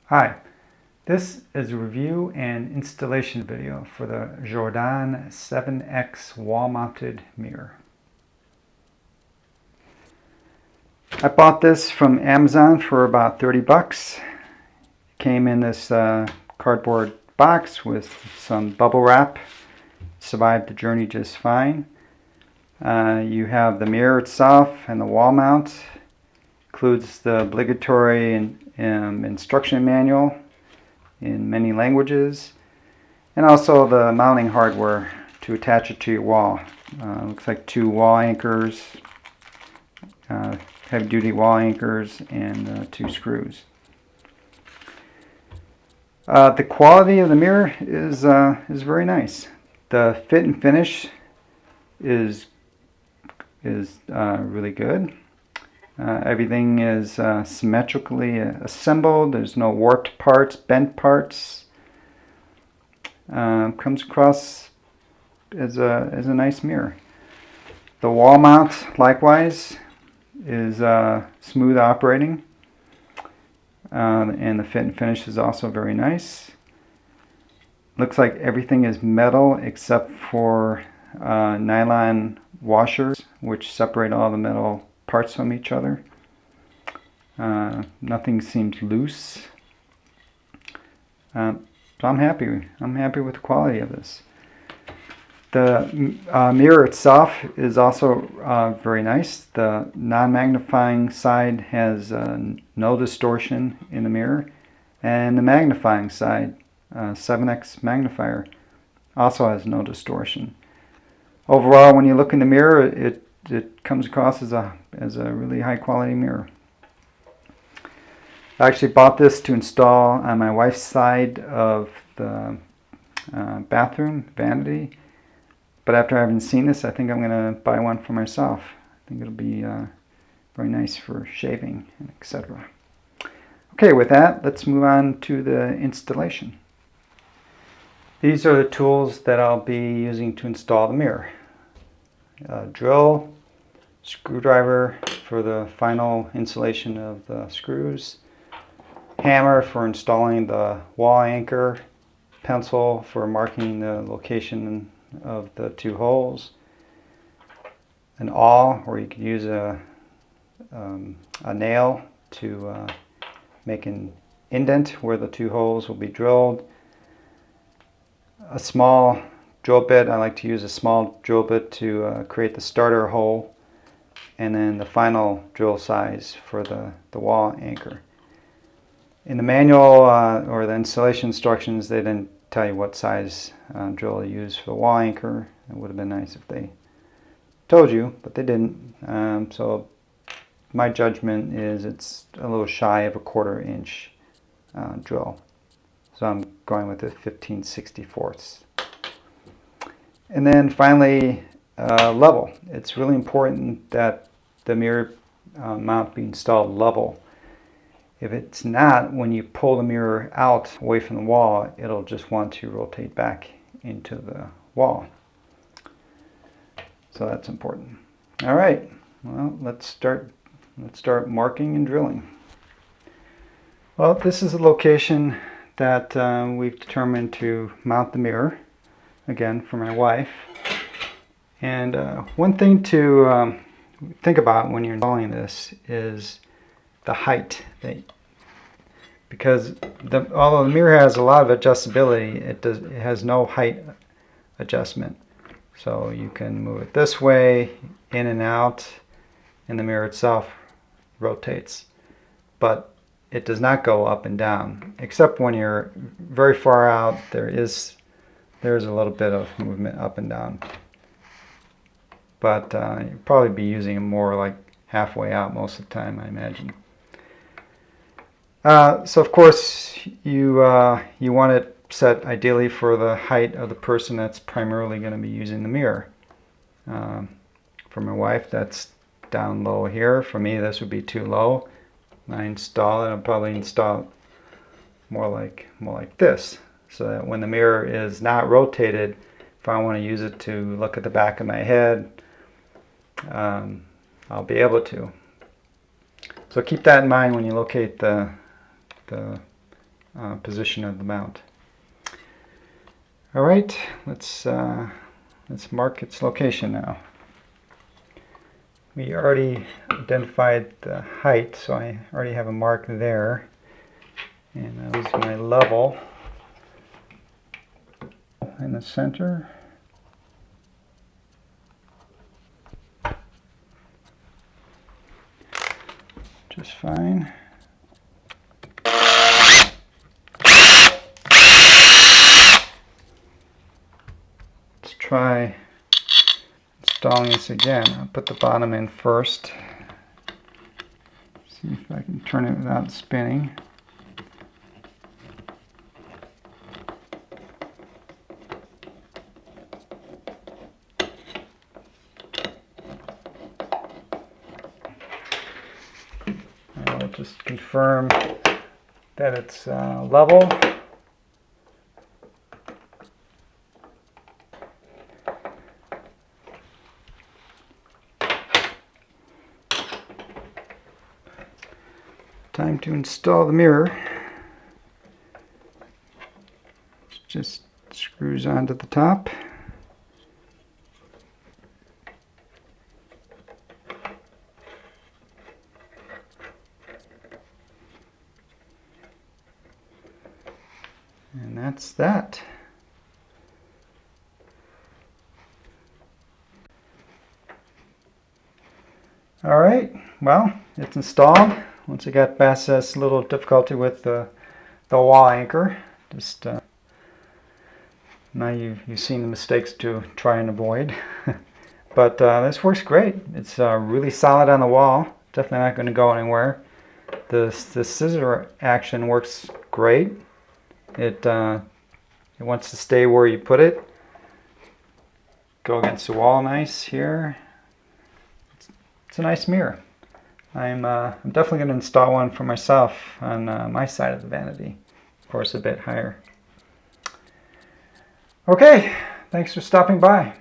Hi, this is a review and installation video for the Jerdon 7X wall-mounted mirror. I bought this from Amazon for about 30 bucks. Came in this cardboard box with some bubble wrap. Survived the journey just fine. You have the mirror itself and the wall mount. Includes the obligatory instruction manual in many languages, and also the mounting hardware to attach it to your wall. Looks like two wall anchors, heavy-duty wall anchors, and two screws. The quality of the mirror is very nice. The fit and finish is really good. Everything is symmetrically assembled. There's no warped parts, bent parts. Comes across as a nice mirror. The wall mount, likewise, is smooth operating, and the fit and finish is also very nice. Looks like everything is metal except for nylon washers, which separate all the metal parts from each other. Nothing seems loose. So I'm happy. I'm happy with the quality of this. The mirror itself is also very nice. The non-magnifying side has no distortion in the mirror, and the magnifying side, 7x magnifier, also has no distortion. Overall, when you look in the mirror, it comes across as a really high quality mirror. I actually bought this to install on my wife's side of the bathroom vanity, but after having seen this, I think I'm going to buy one for myself. I think it'll be very nice for shaving, and etc. Okay, with that, let's move on to the installation. These are the tools that I'll be using to install the mirror. Drill, screwdriver for the final installation of the screws, hammer for installing the wall anchor, pencil for marking the location of the two holes, an awl where you could use a nail to make an indent where the two holes will be drilled, a small drill bit. I like to use a small drill bit to create the starter hole, and then the final drill size for the wall anchor. In the manual or the installation instructions, they didn't tell you what size drill to use for the wall anchor. It would have been nice if they told you, but they didn't. So my judgment is it's a little shy of a 1/4 inch drill. So I'm going with a 15/64. And then finally, level. It's really important that the mirror mount be installed level. If it's not, when you pull the mirror out away from the wall, it'll just want to rotate back into the wall. So that's important. All right, well, let's start marking and drilling. Well, this is the location that we've determined to mount the mirror, again for my wife. And one thing to think about when you're installing this is the height, because although the mirror has a lot of adjustability, it has no height adjustment. So you can move it this way, in and out, and the mirror itself rotates. But it does not go up and down, except when you're very far out. There's a little bit of movement up and down. But you'll probably be using it more like halfway out most of the time, I imagine. So of course you want it set ideally for the height of the person that's primarily going to be using the mirror. For my wife, that's down low here. For me, this would be too low. When I install it, I'll probably install it more like this, so that when the mirror is not rotated, if I want to use it to look at the back of my head, I'll be able to. So keep that in mind when you locate the position of the mount. All right, let's mark its location now. We already identified the height, so I already have a mark there. And I'll use my level in the center. Just fine. Let's try installing this again. I'll put the bottom in first. See if I can turn it without spinning. I'll just confirm that it's level. Time to install the mirror. It just screws onto the top. And that's that. All right, well, it's installed. Once I got past this little difficulty with the wall anchor, just now you've seen the mistakes to try and avoid. But this works great. It's really solid on the wall. Definitely not going to go anywhere. The scissor action works great. It wants to stay where you put it. Go against the wall nice here. It's a nice mirror. I'm definitely going to install one for myself on my side of the vanity. Of course, a bit higher. Okay, thanks for stopping by.